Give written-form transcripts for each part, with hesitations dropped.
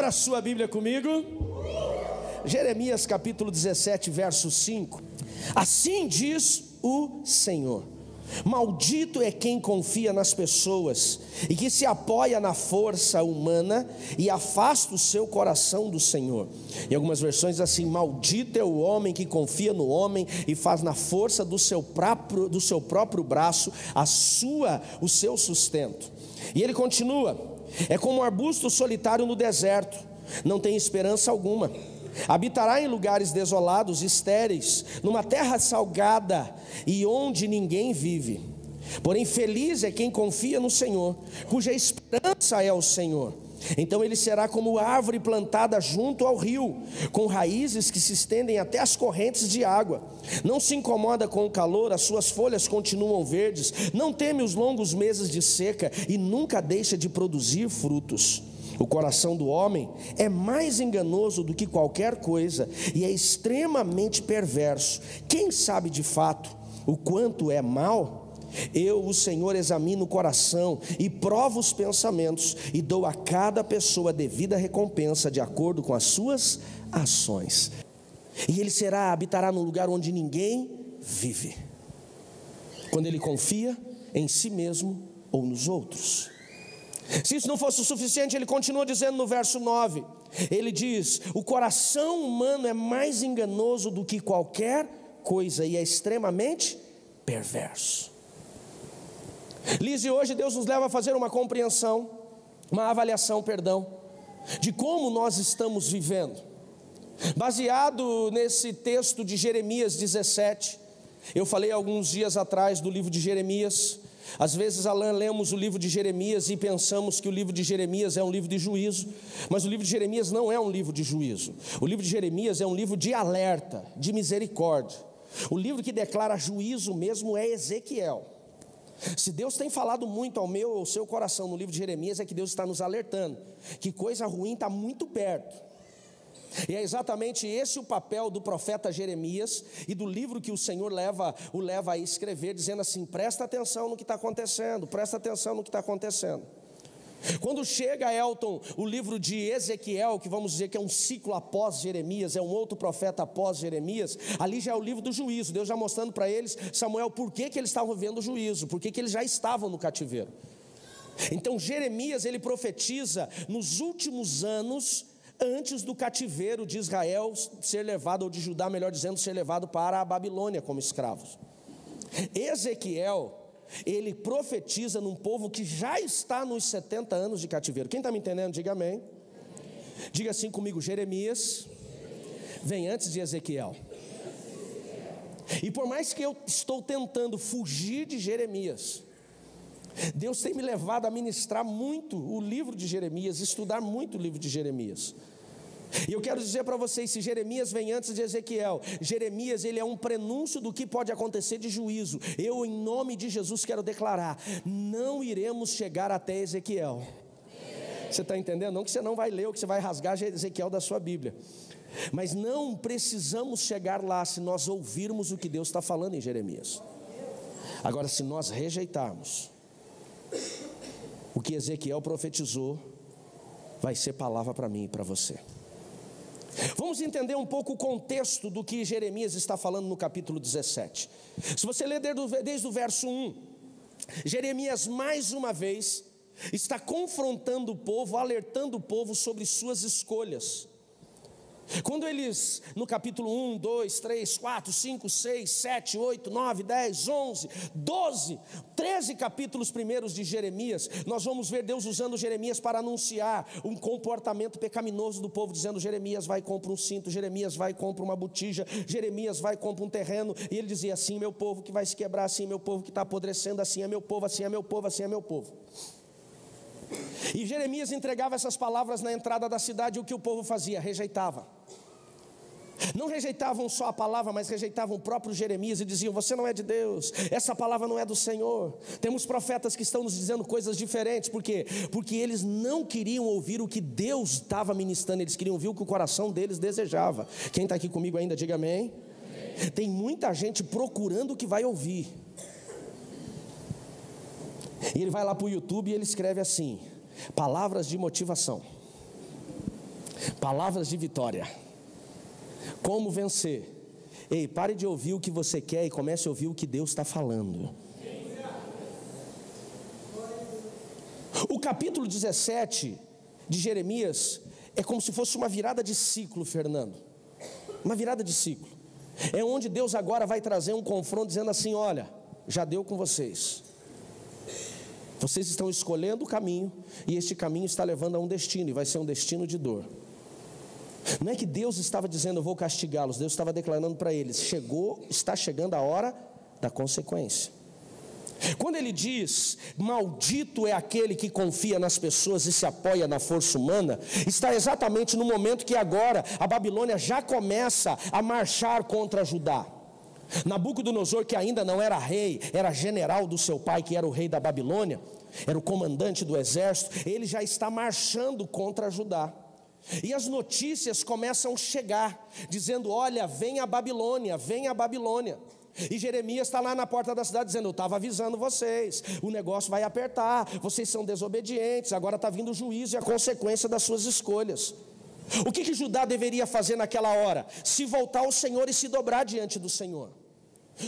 Abra a sua Bíblia comigo. Jeremias capítulo 17, verso 5. Assim diz o Senhor: maldito é quem confia nas pessoas e que se apoia na força humana e afasta o seu coração do Senhor. Em algumas versões assim: maldito é o homem que confia no homem e faz na força do seu próprio braço o seu sustento. E ele continua: é como um arbusto solitário no deserto, não tem esperança alguma. Habitará em lugares desolados, estéreis, numa terra salgada e onde ninguém vive. Porém feliz é quem confia no Senhor, cuja esperança é o Senhor. Então ele será como árvore plantada junto ao rio, com raízes que se estendem até as correntes de água. Não se incomoda com o calor, as suas folhas continuam verdes, não teme os longos meses de seca e nunca deixa de produzir frutos. O coração do homem é mais enganoso do que qualquer coisa e é extremamente perverso. Quem sabe de fato o quanto é mau? Eu, o Senhor, examino o coração e provo os pensamentos e dou a cada pessoa a devida recompensa de acordo com as suas ações. E ele habitará num lugar onde ninguém vive, quando ele confia em si mesmo ou nos outros. Se isso não fosse o suficiente, ele continua dizendo no verso 9, ele diz: o coração humano é mais enganoso do que qualquer coisa e é extremamente perverso. Liz, hoje Deus nos leva a fazer uma avaliação, de como nós estamos vivendo. Baseado nesse texto de Jeremias 17, eu falei alguns dias atrás do livro de Jeremias. Às vezes, lemos o livro de Jeremias e pensamos que o livro de Jeremias é um livro de juízo, mas o livro de Jeremias não é um livro de juízo. O livro de Jeremias é um livro de alerta, de misericórdia. O livro que declara juízo mesmo é Ezequiel. Se Deus tem falado muito ao meu ou ao seu coração no livro de Jeremias, é que Deus está nos alertando que coisa ruim está muito perto. E é exatamente esse o papel do profeta Jeremias e do livro que o Senhor o leva a escrever, dizendo assim: presta atenção no que está acontecendo, presta atenção no que está acontecendo. Quando chega, Elton, o livro de Ezequiel, que vamos dizer que é um ciclo após Jeremias, é um outro profeta após Jeremias, ali já é o livro do juízo, Deus já mostrando para eles, Samuel, por que eles estavam vivendo o juízo, por que eles já estavam no cativeiro. Então Jeremias, ele profetiza nos últimos anos antes do cativeiro de Israel ser levado, ou de Judá, melhor dizendo, ser levado para a Babilônia como escravos. Ezequiel, ele profetiza num povo que já está nos 70 anos de cativeiro. Quem está me entendendo, diga amém. Diga assim comigo: Jeremias vem antes de Ezequiel. E por mais que eu estou tentando fugir de Jeremias, Deus tem me levado a ministrar muito o livro de Jeremias, estudar muito o livro de Jeremias. E eu quero dizer para vocês, se Jeremias vem antes de Ezequiel, Jeremias, ele é um prenúncio do que pode acontecer de juízo. Eu, em nome de Jesus, quero declarar: não iremos chegar até Ezequiel. Você está entendendo? Não que você não vai ler ou que você vai rasgar Ezequiel da sua Bíblia, mas não precisamos chegar lá se nós ouvirmos o que Deus está falando em Jeremias. Agora, se nós rejeitarmos o que Ezequiel profetizou, vai ser palavra para mim e para você. Vamos entender um pouco o contexto do que Jeremias está falando no capítulo 17. Se você ler desde o verso 1, Jeremias mais uma vez está confrontando o povo, alertando o povo sobre suas escolhas. Quando eles, no capítulo 1, 2, 3, 4, 5, 6, 7, 8, 9, 10, 11, 12, 13 capítulos primeiros de Jeremias, nós vamos ver Deus usando Jeremias para anunciar um comportamento pecaminoso do povo, dizendo: Jeremias vai e compra um cinto, Jeremias vai e compra uma botija, Jeremias vai e compra um terreno. E ele dizia: assim meu povo que vai se quebrar, assim meu povo que está apodrecendo, assim é meu povo, assim é meu povo, assim é meu povo. E Jeremias entregava essas palavras na entrada da cidade, e o que o povo fazia? Rejeitava. Não rejeitavam só a palavra, mas rejeitavam o próprio Jeremias e diziam: você não é de Deus, essa palavra não é do Senhor. Temos profetas que estão nos dizendo coisas diferentes. Por quê? Porque eles não queriam ouvir o que Deus estava ministrando, eles queriam ouvir o que o coração deles desejava. Quem está aqui comigo ainda, diga amém. Tem muita gente procurando o que vai ouvir. E ele vai lá para o YouTube e ele escreve assim: palavras de motivação. Palavras de vitória. Como vencer? Ei, pare de ouvir o que você quer e comece a ouvir o que Deus está falando. O capítulo 17 de Jeremias é como se fosse uma virada de ciclo, Fernando. Uma virada de ciclo. É onde Deus agora vai trazer um confronto dizendo assim: olha, já deu com vocês. Vocês estão escolhendo o caminho, e este caminho está levando a um destino, e vai ser um destino de dor. Não é que Deus estava dizendo eu vou castigá-los, Deus estava declarando para eles: está chegando a hora da consequência. Quando ele diz, maldito é aquele que confia nas pessoas e se apoia na força humana, está exatamente no momento que agora a Babilônia já começa a marchar contra Judá. Nabucodonosor, que ainda não era rei, era general do seu pai, que era o rei da Babilônia, era o comandante do exército, ele já está marchando contra Judá. E as notícias começam a chegar, dizendo: olha, vem a Babilônia, vem a Babilônia. E Jeremias está lá na porta da cidade dizendo: eu estava avisando vocês, o negócio vai apertar, vocês são desobedientes, agora está vindo o juízo e a consequência das suas escolhas. O que Judá deveria fazer naquela hora? Se voltar ao Senhor e se dobrar diante do Senhor.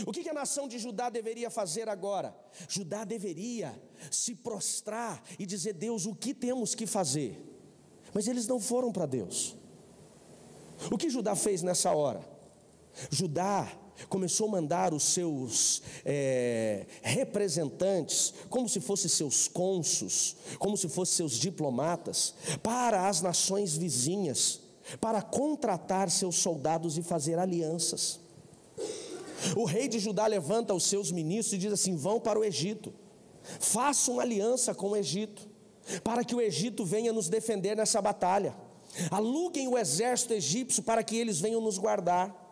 O que a nação de Judá deveria fazer agora? Judá deveria se prostrar e dizer: Deus, o que temos que fazer? Mas eles não foram para Deus. O que Judá fez nessa hora? Judá começou a mandar os seus representantes, como se fossem seus cônsuls, como se fossem seus diplomatas, para as nações vizinhas, para contratar seus soldados e fazer alianças. O rei de Judá levanta os seus ministros e diz assim: vão para o Egito, façam aliança com o Egito, para que o Egito venha nos defender nessa batalha. Aluguem o exército egípcio para que eles venham nos guardar.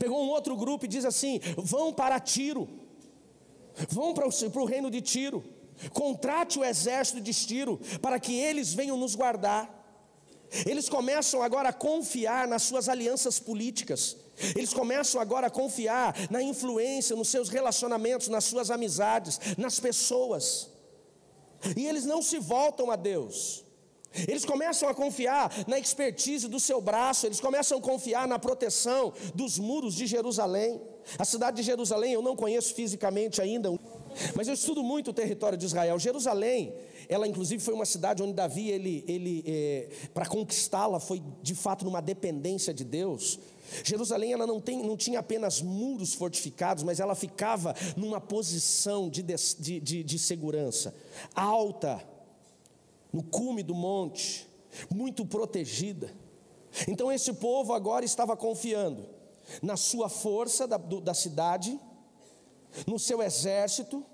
Pegou um outro grupo e diz assim: vão para Tiro, vão para o reino de Tiro, contrate o exército de Tiro para que eles venham nos guardar. Eles começam agora a confiar nas suas alianças políticas, eles começam agora a confiar na influência, nos seus relacionamentos, nas suas amizades, nas pessoas, e eles não se voltam a Deus. Eles começam a confiar na expertise do seu braço, eles começam a confiar na proteção dos muros de Jerusalém. A cidade de Jerusalém eu não conheço fisicamente ainda, mas eu estudo muito o território de Israel. Jerusalém, ela inclusive foi uma cidade onde Davi, para conquistá-la, foi de fato numa dependência de Deus. Jerusalém, ela não tinha apenas muros fortificados, mas ela ficava numa posição de segurança, alta, no cume do monte, muito protegida. Então esse povo agora estava confiando na sua força da cidade, no seu exército,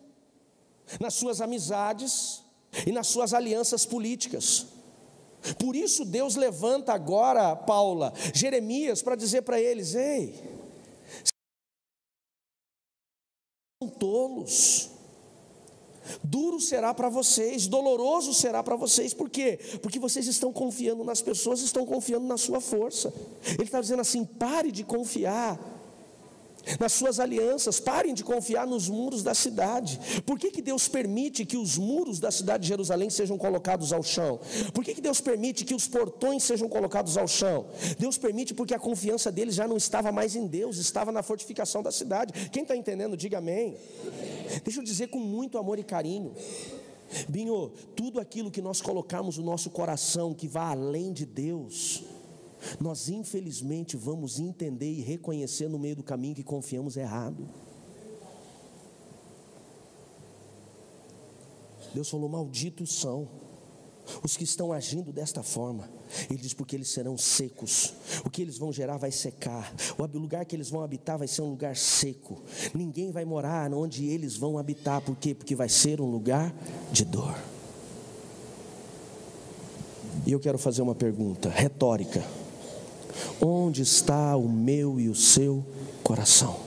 nas suas amizades e nas suas alianças políticas. Por isso Deus levanta agora, Paula, Jeremias, para dizer para eles: ei, são tolos. Duro será para vocês, doloroso será para vocês. Por quê? Porque vocês estão confiando nas pessoas, estão confiando na sua força. Ele está dizendo assim: pare de confiar nas suas alianças, parem de confiar nos muros da cidade. Por que Deus permite que os muros da cidade de Jerusalém sejam colocados ao chão? Por que Deus permite que os portões sejam colocados ao chão? Deus permite porque a confiança deles já não estava mais em Deus, estava na fortificação da cidade. Quem está entendendo, diga amém. Deixa eu dizer com muito amor e carinho, Binho, tudo aquilo que nós colocamos no nosso coração que vá além de Deus, nós infelizmente vamos entender e reconhecer no meio do caminho que confiamos errado. Deus falou: malditos são os que estão agindo desta forma. Ele diz: porque eles serão secos, o que eles vão gerar vai secar, o lugar que eles vão habitar vai ser um lugar seco, ninguém vai morar onde eles vão habitar. Por quê? Porque vai ser um lugar de dor. E eu quero fazer uma pergunta retórica: onde está o meu e o seu coração?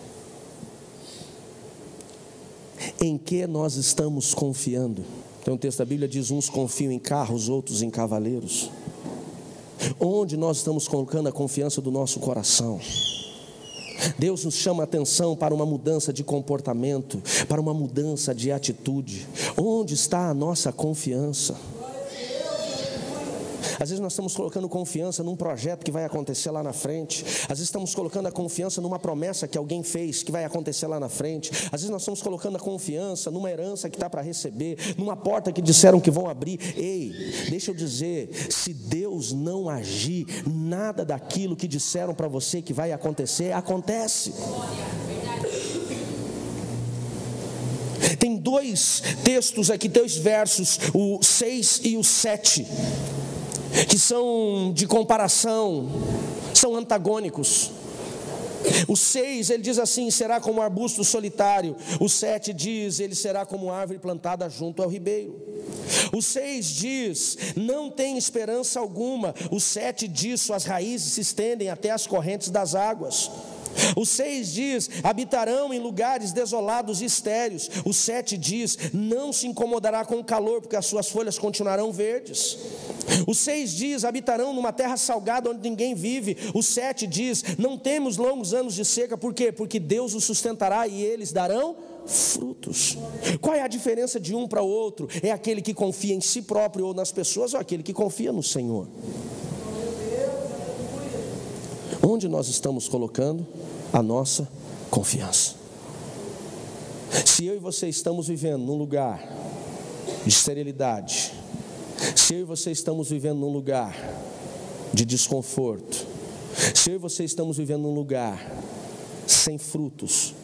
Em que nós estamos confiando? Tem um texto da Bíblia que diz: uns confiam em carros, outros em cavaleiros. Onde nós estamos colocando a confiança do nosso coração? Deus nos chama a atenção para uma mudança de comportamento, para uma mudança de atitude. Onde está a nossa confiança? Às vezes nós estamos colocando confiança num projeto que vai acontecer lá na frente. Às vezes estamos colocando a confiança numa promessa que alguém fez que vai acontecer lá na frente. Às vezes nós estamos colocando a confiança numa herança que está para receber, numa porta que disseram que vão abrir. Ei, deixa eu dizer, se Deus não agir, nada daquilo que disseram para você que vai acontecer, acontece. Tem dois textos aqui, dois versos, o 6 e o 7, que são de comparação, são antagônicos. O 6, ele diz assim: será como um arbusto solitário. O 7 diz: ele será como árvore plantada junto ao ribeiro. O 6 diz: não tem esperança alguma. O 7 diz: suas raízes se estendem até as correntes das águas. O 6 diz: habitarão em lugares desolados e estéreis. O 7 diz: não se incomodará com o calor, porque as suas folhas continuarão verdes. O 6 diz: habitarão numa terra salgada onde ninguém vive. O 7 diz: não temos longos anos de seca. Por quê? Porque Deus os sustentará e eles darão frutos. Qual é a diferença de um para o outro? É aquele que confia em si próprio ou nas pessoas, ou aquele que confia no Senhor? Onde nós estamos colocando a nossa confiança? Se eu e você estamos vivendo num lugar de esterilidade, se eu e você estamos vivendo num lugar de desconforto, se eu e você estamos vivendo num lugar sem frutos,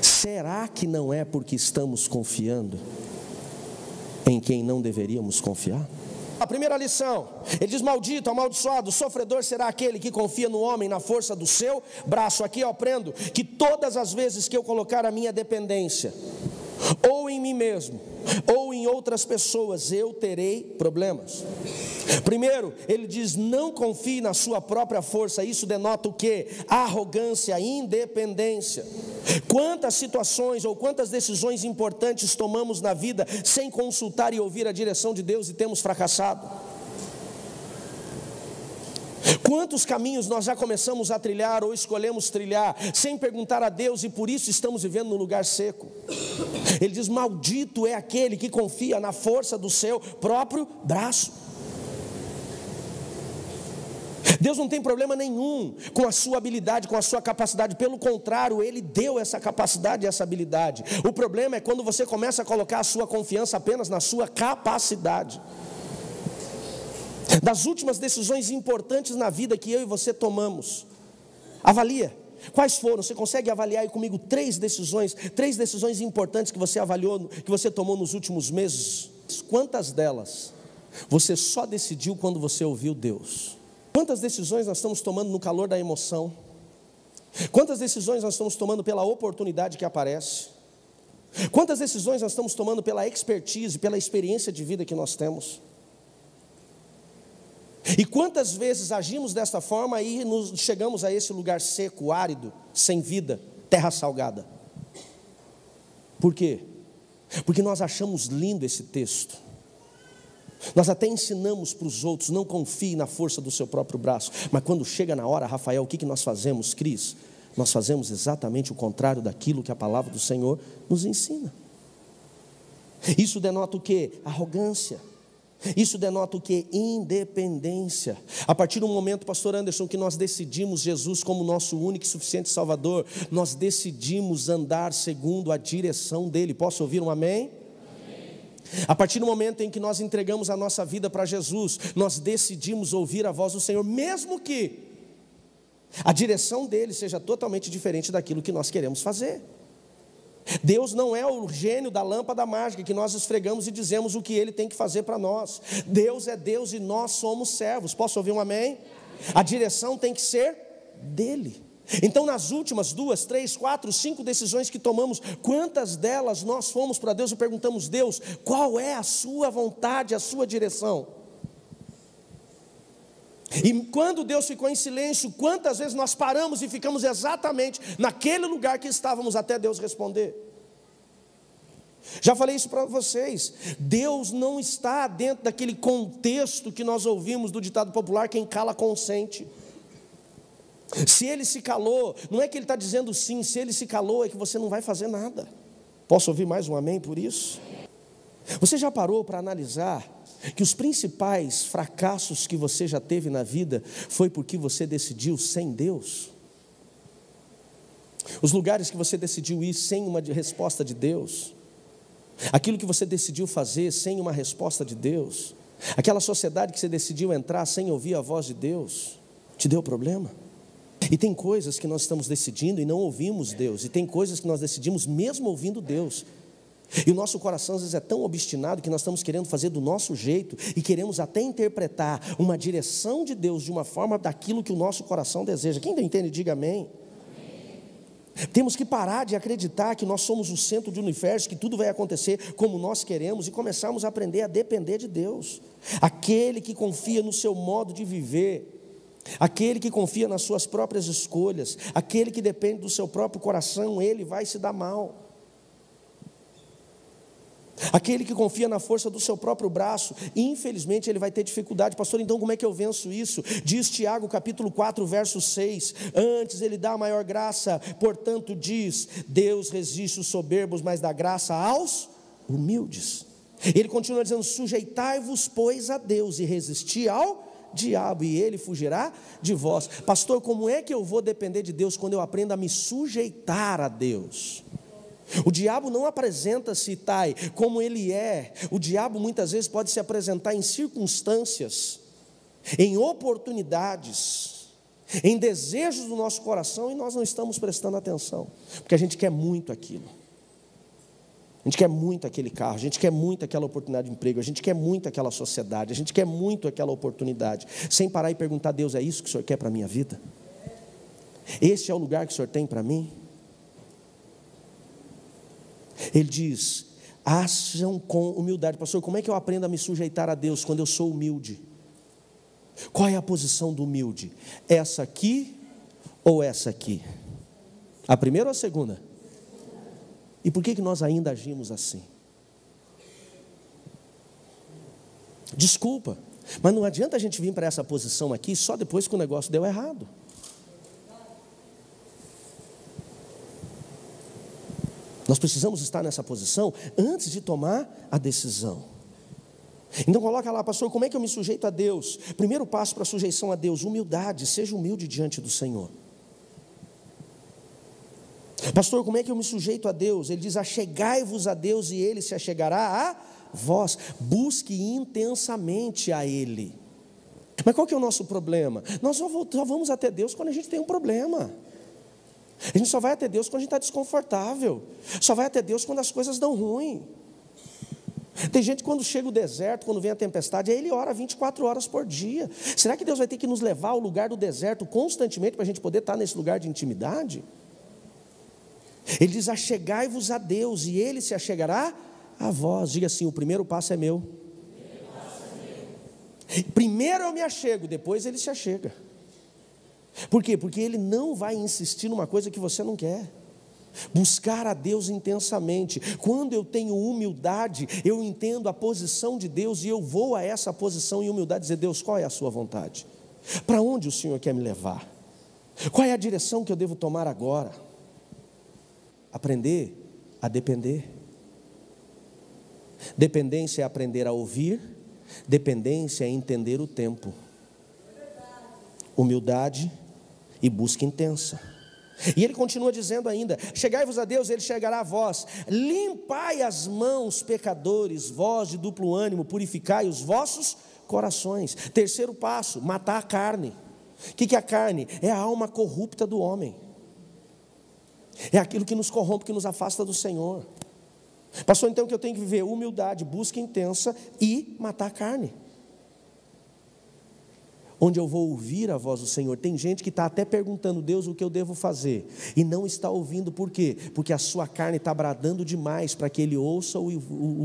será que não é porque estamos confiando em quem não deveríamos confiar? A primeira lição, ele diz: maldito, amaldiçoado, sofredor será aquele que confia no homem, na força do seu braço. Aqui eu aprendo que todas as vezes que eu colocar a minha dependência, ou em mim mesmo, ou em outras pessoas, eu terei problemas. Primeiro, ele diz: não confie na sua própria força. Isso denota o quê? Arrogância, independência. Quantas situações ou quantas decisões importantes tomamos na vida sem consultar e ouvir a direção de Deus e temos fracassado? Quantos caminhos nós já começamos a trilhar ou escolhemos trilhar sem perguntar a Deus, e por isso estamos vivendo num lugar seco? Ele diz: maldito é aquele que confia na força do seu próprio braço. Deus não tem problema nenhum com a sua habilidade, com a sua capacidade. Pelo contrário, Ele deu essa capacidade e essa habilidade. O problema é quando você começa a colocar a sua confiança apenas na sua capacidade. Das últimas decisões importantes na vida que eu e você tomamos, avalia. Quais foram? Você consegue avaliar aí comigo três decisões importantes que você avaliou, que você tomou nos últimos meses? Quantas delas você só decidiu quando você ouviu Deus? Quantas decisões nós estamos tomando no calor da emoção? Quantas decisões nós estamos tomando pela oportunidade que aparece? Quantas decisões nós estamos tomando pela expertise, pela experiência de vida que nós temos? E quantas vezes agimos desta forma e chegamos a esse lugar seco, árido, sem vida, terra salgada? Por quê? Porque nós achamos lindo esse texto. Nós até ensinamos para os outros: não confie na força do seu próprio braço. Mas quando chega na hora, Rafael, o que nós fazemos, Cris? Nós fazemos exatamente o contrário daquilo que a palavra do Senhor nos ensina. Isso denota o quê? Arrogância. Isso denota o quê? Independência. A partir do momento, pastor Anderson, que nós decidimos Jesus como nosso único e suficiente Salvador, nós decidimos andar segundo a direção dEle. Posso ouvir um amém? A partir do momento em que nós entregamos a nossa vida para Jesus, nós decidimos ouvir a voz do Senhor, mesmo que a direção dele seja totalmente diferente daquilo que nós queremos fazer. Deus não é o gênio da lâmpada mágica que nós esfregamos e dizemos o que ele tem que fazer para nós. Deus é Deus e nós somos servos. Posso ouvir um amém? A direção tem que ser dele. Então, nas últimas 2, 3, 4, 5 decisões que tomamos, quantas delas nós fomos para Deus e perguntamos: Deus, qual é a sua vontade, a sua direção? E quando Deus ficou em silêncio, quantas vezes nós paramos e ficamos exatamente naquele lugar que estávamos até Deus responder? Já falei isso para vocês. Deus não está dentro daquele contexto que nós ouvimos do ditado popular: quem cala consente. Se ele se calou, não é que ele está dizendo sim. Se ele se calou, é que você não vai fazer nada. Posso ouvir mais um amém por isso? Você já parou para analisar que os principais fracassos que você já teve na vida foi porque você decidiu sem Deus? Os lugares que você decidiu ir sem uma resposta de Deus, aquilo que você decidiu fazer sem uma resposta de Deus, aquela sociedade que você decidiu entrar sem ouvir a voz de Deus, te deu problema? E tem coisas que nós estamos decidindo e não ouvimos Deus, e tem coisas que nós decidimos mesmo ouvindo Deus, e o nosso coração às vezes é tão obstinado que nós estamos querendo fazer do nosso jeito, e queremos até interpretar uma direção de Deus de uma forma daquilo que o nosso coração deseja. Quem entende, diga amém. Temos que parar de acreditar que nós somos o centro do universo, que tudo vai acontecer como nós queremos, e começarmos a aprender a depender de Deus. Aquele que confia no seu modo de viver, aquele que confia nas suas próprias escolhas, aquele que depende do seu próprio coração, ele vai se dar mal. Aquele que confia na força do seu próprio braço, infelizmente ele vai ter dificuldade. Pastor, então como é que eu venço isso? Diz Tiago capítulo 4 verso 6, antes ele dá a maior graça, portanto diz, Deus resiste os soberbos, mas dá graça aos humildes. Ele continua dizendo, sujeitai-vos pois a Deus e resisti ao diabo, e ele fugirá de vós. Pastor, como é que eu vou depender de Deus quando eu aprendo a me sujeitar a Deus? O diabo não apresenta-se, Tai, como ele é. O diabo muitas vezes pode se apresentar em circunstâncias, em oportunidades, em desejos do nosso coração, e nós não estamos prestando atenção, porque a gente quer muito aquilo. A gente quer muito aquele carro, a gente quer muito aquela oportunidade de emprego, a gente quer muito aquela sociedade, a gente quer muito aquela oportunidade, sem parar e perguntar a Deus, é isso que o Senhor quer para a minha vida? Este é o lugar que o Senhor tem para mim? Ele diz, acham com humildade. Pastor, como é que eu aprendo a me sujeitar a Deus quando eu sou humilde? Qual é a posição do humilde? Essa aqui ou essa aqui? A primeira ou a segunda? E por que nós ainda agimos assim? Desculpa, mas não adianta a gente vir para essa posição aqui só depois que o negócio deu errado. Nós precisamos estar nessa posição antes de tomar a decisão. Então coloca lá, pastor, como é que eu me sujeito a Deus? Primeiro passo para a sujeição a Deus, humildade, seja humilde diante do Senhor. Pastor, como é que eu me sujeito a Deus? Ele diz, achegai-vos a Deus e Ele se achegará a vós. Busque intensamente a Ele. Mas qual que é o nosso problema? Nós só vamos até Deus quando a gente tem um problema. A gente só vai até Deus quando a gente está desconfortável. Só vai até Deus quando as coisas dão ruim. Tem gente que quando chega o deserto, quando vem a tempestade, aí ele ora 24 horas por dia. Será que Deus vai ter que nos levar ao lugar do deserto constantemente para a gente poder estar nesse lugar de intimidade? Ele diz, achegai-vos a Deus e Ele se achegará a vós. Diga assim, o primeiro passo é meu. Primeiro eu me achego, depois Ele se achega. Por quê? Porque Ele não vai insistir numa coisa que você não quer. Buscar a Deus intensamente. Quando eu tenho humildade, eu entendo a posição de Deus e eu vou a essa posição em humildade dizer, Deus, qual é a sua vontade? Para onde o Senhor quer me levar? Qual é a direção que eu devo tomar agora? Aprender a depender. Dependência é aprender a ouvir, dependência é entender o tempo. Humildade e busca intensa. E ele continua dizendo ainda, chegai-vos a Deus, Ele chegará a vós. Limpai as mãos, pecadores, vós de duplo ânimo, purificai os vossos corações. Terceiro passo, matar a carne. O que é a carne? É a alma corrupta do homem. É aquilo que nos corrompe, que nos afasta do Senhor. Pastor, então o que eu tenho que viver? Humildade, busca intensa e matar a carne. Onde eu vou ouvir a voz do Senhor. Tem gente que está até perguntando, Deus, o que eu devo fazer? E não está ouvindo, por quê? Porque a sua carne está bradando demais para que ele ouça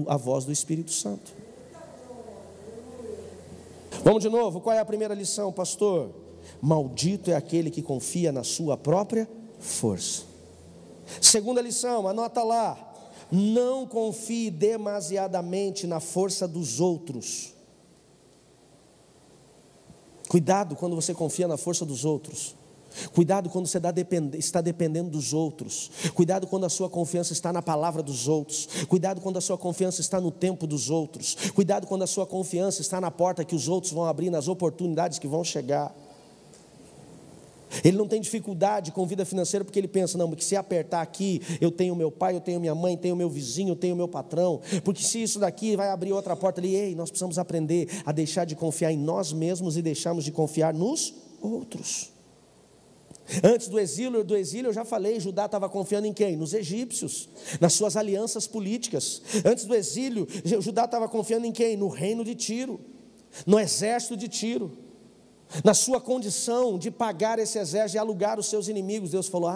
a voz do Espírito Santo. Vamos de novo, qual é a primeira lição, pastor? Maldito é aquele que confia na sua própria força. Segunda lição, anota lá. Não confie demasiadamente na força dos outros. Cuidado quando você confia na força dos outros. Cuidado quando você está dependendo dos outros. Cuidado quando a sua confiança está na palavra dos outros. Cuidado quando a sua confiança está no tempo dos outros. Cuidado quando a sua confiança está na porta que os outros vão abrir, nas oportunidades que vão chegar. Ele não tem dificuldade com vida financeira porque ele pensa, não, porque se apertar aqui, eu tenho meu pai, eu tenho minha mãe, tenho meu vizinho, eu tenho meu patrão, porque se isso daqui vai abrir outra porta ali, ei, nós precisamos aprender a deixar de confiar em nós mesmos e deixarmos de confiar nos outros. Antes do exílio eu já falei, Judá estava confiando em quem? Nos egípcios, nas suas alianças políticas. Antes do exílio, Judá estava confiando em quem? No reino de Tiro, no exército de Tiro, na sua condição de pagar esse exército e alugar os seus inimigos. Deus falou,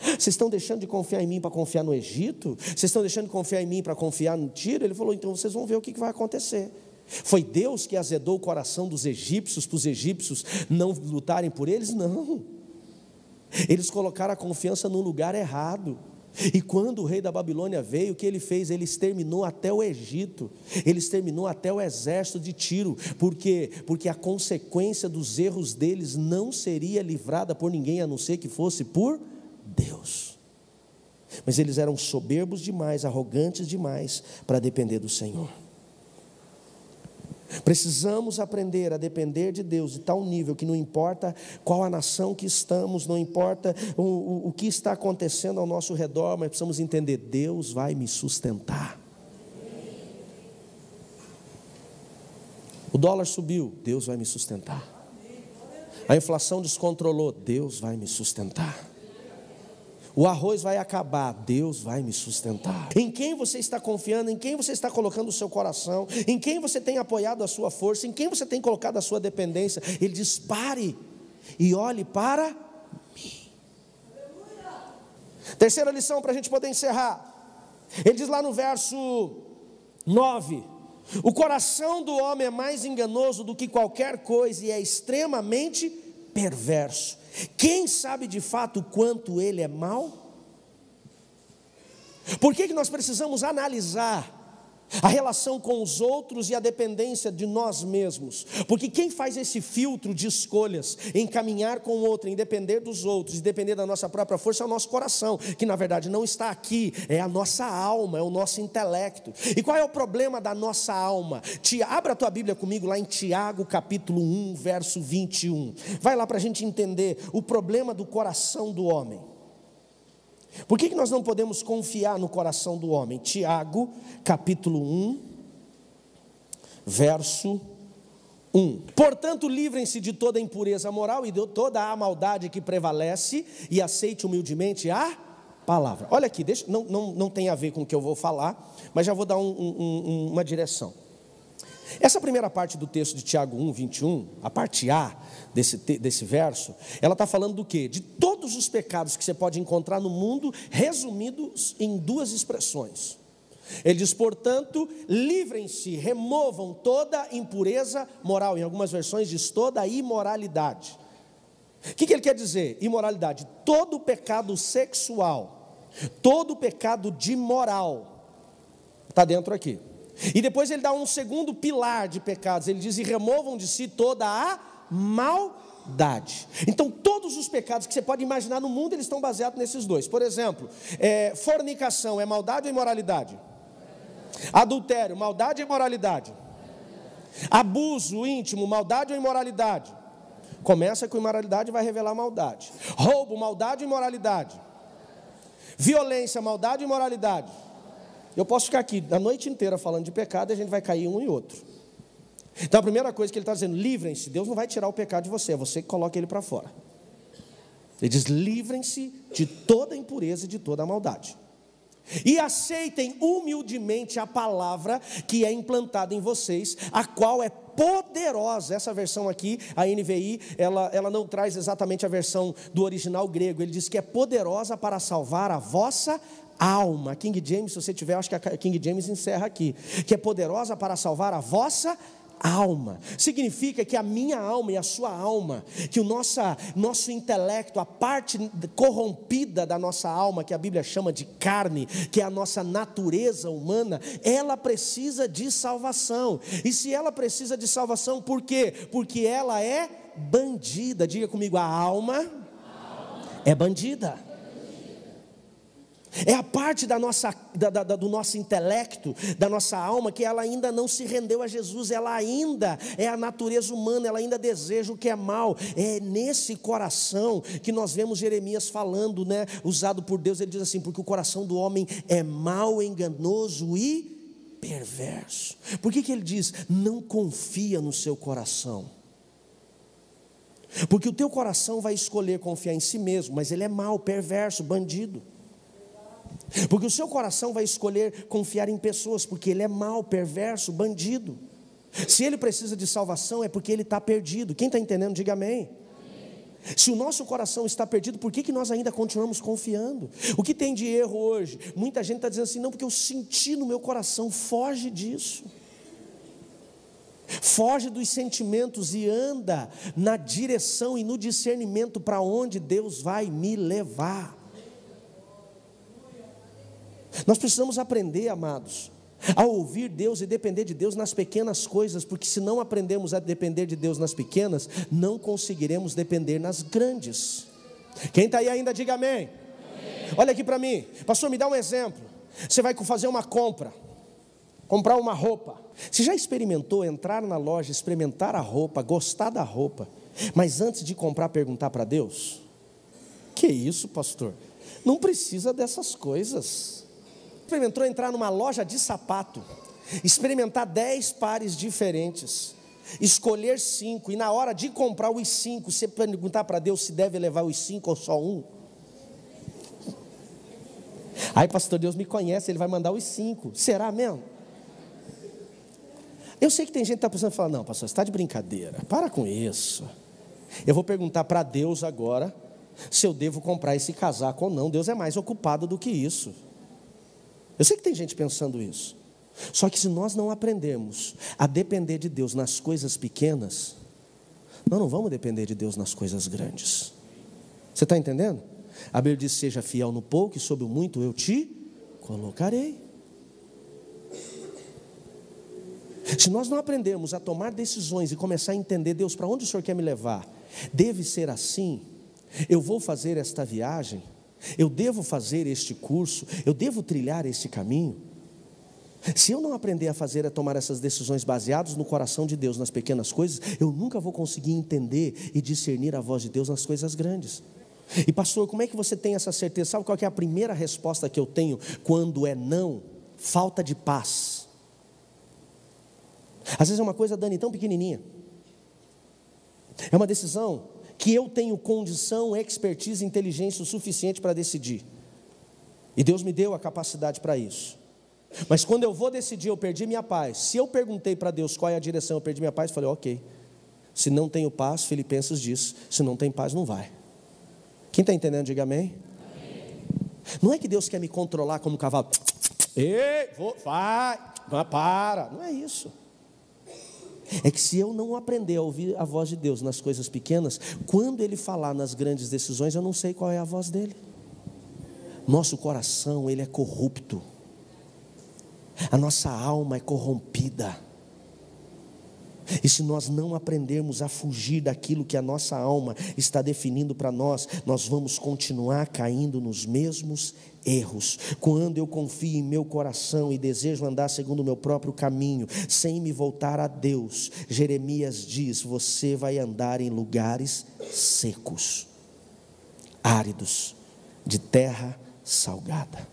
vocês estão deixando de confiar em mim para confiar no Egito? Vocês estão deixando de confiar em mim para confiar no Tiro? Ele falou, então vocês vão ver o que vai acontecer. Foi Deus que azedou o coração dos egípcios, para os egípcios não lutarem por eles? Não. Eles colocaram a confiança no lugar errado. E quando o rei da Babilônia veio, o que ele fez? Ele exterminou até o Egito, ele exterminou até o exército de Tiro. Por quê? Porque a consequência dos erros deles não seria livrada por ninguém, a não ser que fosse por Deus. Mas eles eram soberbos demais, arrogantes demais, para depender do Senhor. Precisamos aprender a depender de Deus de tal nível que não importa qual a nação que estamos, não importa o que está acontecendo ao nosso redor, mas precisamos entender, Deus vai me sustentar. O dólar subiu, Deus vai me sustentar. A inflação descontrolou, Deus vai me sustentar. O arroz vai acabar, Deus vai me sustentar. Em quem você está confiando, em quem você está colocando o seu coração, em quem você tem apoiado a sua força, em quem você tem colocado a sua dependência. Ele diz, pare e olhe para mim. Terceira lição para a gente poder encerrar. Ele diz lá no verso 9, o coração do homem é mais enganoso do que qualquer coisa e é extremamente perverso. Quem sabe de fato o quanto ele é mau? Por que nós precisamos analisar a relação com os outros e a dependência de nós mesmos? Porque quem faz esse filtro de escolhas, em caminhar com o outro, em depender dos outros, e depender da nossa própria força, é o nosso coração, que na verdade não está aqui, é a nossa alma, é o nosso intelecto. E qual é o problema da nossa alma? Abra a tua Bíblia comigo lá em Tiago capítulo 1, verso 21. Vai lá para a gente entender o problema do coração do homem. Por que nós não podemos confiar no coração do homem? Tiago, capítulo 1, verso 1. Portanto, livrem-se de toda impureza moral e de toda a maldade que prevalece e aceite humildemente a palavra. Olha aqui, não tem a ver com o que eu vou falar, mas já vou dar uma direção. Essa primeira parte do texto de Tiago 1, 21, a parte A desse verso, ela está falando do quê? De todos os pecados que você pode encontrar no mundo, resumidos em duas expressões. Ele diz, portanto, livrem-se, removam toda impureza moral. Em algumas versões diz toda imoralidade. O que ele quer dizer? Imoralidade, todo pecado sexual, todo pecado de moral, está dentro aqui. E depois ele dá um segundo pilar de pecados, ele diz, e removam de si toda a maldade. Então todos os pecados que você pode imaginar no mundo, eles estão baseados nesses dois. Por exemplo, fornicação é maldade ou imoralidade? Adultério, maldade ou imoralidade? Abuso íntimo, maldade ou imoralidade? Começa com imoralidade e vai revelar maldade. Roubo, maldade ou imoralidade? Violência, maldade ou imoralidade? Eu posso ficar aqui a noite inteira falando de pecado e a gente vai cair um e outro. Então a primeira coisa que ele está dizendo, livrem-se. Deus não vai tirar o pecado de você, é você que coloca ele para fora. Ele diz, livrem-se de toda impureza e de toda maldade. E aceitem humildemente a palavra que é implantada em vocês, a qual é poderosa. Essa versão aqui, a NVI, ela não traz exatamente a versão do original grego. Ele diz que é poderosa para salvar a vossa alma. King James, se você tiver, acho que a King James encerra aqui, que é poderosa para salvar a vossa alma. Significa que a minha alma e a sua alma, que o nosso intelecto, a parte corrompida da nossa alma, que a Bíblia chama de carne, que é a nossa natureza humana, ela precisa de salvação. E se ela precisa de salvação, por quê? Porque ela é bandida. Diga comigo, a alma é bandida. É a parte do nosso intelecto, da nossa alma, que ela ainda não se rendeu a Jesus. Ela ainda é a natureza humana, ela ainda deseja o que é mal. É nesse coração que nós vemos Jeremias falando, né, usado por Deus. Ele diz assim: porque o coração do homem é mau, enganoso e perverso. Por que ele diz, não confia no seu coração? Porque o teu coração vai escolher confiar em si mesmo, mas ele é mau, perverso, bandido. Porque o seu coração vai escolher confiar em pessoas, porque ele é mau, perverso, bandido. Se ele precisa de salvação, é porque ele está perdido. Quem está entendendo, diga amém. Se o nosso coração está perdido, por que nós ainda continuamos confiando? O que tem de erro hoje? Muita gente está dizendo assim, não, porque eu senti no meu coração. Foge disso. Foge dos sentimentos e anda na direção e no discernimento para onde Deus vai me levar. Nós precisamos aprender, amados, a ouvir Deus e depender de Deus nas pequenas coisas, porque se não aprendemos a depender de Deus nas pequenas, não conseguiremos depender nas grandes. Quem está aí ainda, diga amém. Olha aqui para mim, pastor, me dá um exemplo. Você vai fazer uma compra, comprar uma roupa. Você já experimentou entrar na loja, experimentar a roupa, gostar da roupa, mas antes de comprar perguntar para Deus? Que isso, pastor? Não precisa dessas coisas. Experimentou entrar numa loja de sapato, experimentar 10 pares diferentes, escolher 5, e na hora de comprar os 5, você perguntar para Deus se deve levar os 5 ou só um? Aí, pastor, Deus me conhece, Ele vai mandar os 5, será mesmo? Eu sei que tem gente que está pensando e fala, não, pastor, você está de brincadeira, para com isso. Eu vou perguntar para Deus agora, se eu devo comprar esse casaco ou não. Deus é mais ocupado do que isso. Eu sei que tem gente pensando isso. Só que se nós não aprendermos a depender de Deus nas coisas pequenas, nós não vamos depender de Deus nas coisas grandes. Você está entendendo? A Bíblia diz, seja fiel no pouco e sobre o muito eu te colocarei. Se nós não aprendermos a tomar decisões e começar a entender, Deus, para onde o Senhor quer me levar? Deve ser assim? Eu vou fazer esta viagem? Eu devo fazer este curso? Eu devo trilhar este caminho? Se eu não aprender a tomar essas decisões baseadas no coração de Deus, nas pequenas coisas, eu nunca vou conseguir entender e discernir a voz de Deus nas coisas grandes. E pastor, como é que você tem essa certeza? Sabe qual que é a primeira resposta que eu tenho quando é não? Falta de paz. Às vezes é uma coisa, Dani, tão pequenininha. É uma decisão que eu tenho condição, expertise, inteligência o suficiente para decidir. E Deus me deu a capacidade para isso. Mas quando eu vou decidir, eu perdi minha paz. Se eu perguntei para Deus qual é a direção, eu perdi minha paz, eu falei, ok. Se não tenho paz, Filipenses diz, se não tem paz, não vai. Quem está entendendo, diga amém. Não é que Deus quer me controlar como um cavalo. Ei, vai, para. Não é isso. É que se eu não aprender a ouvir a voz de Deus nas coisas pequenas, quando Ele falar nas grandes decisões, eu não sei qual é a voz dEle. Nosso coração, ele é corrupto. A nossa alma é corrompida. E se nós não aprendermos a fugir daquilo que a nossa alma está definindo para nós, nós vamos continuar caindo nos mesmos erros. Quando eu confio em meu coração e desejo andar segundo o meu próprio caminho, sem me voltar a Deus, Jeremias diz, você vai andar em lugares secos, áridos, de terra salgada.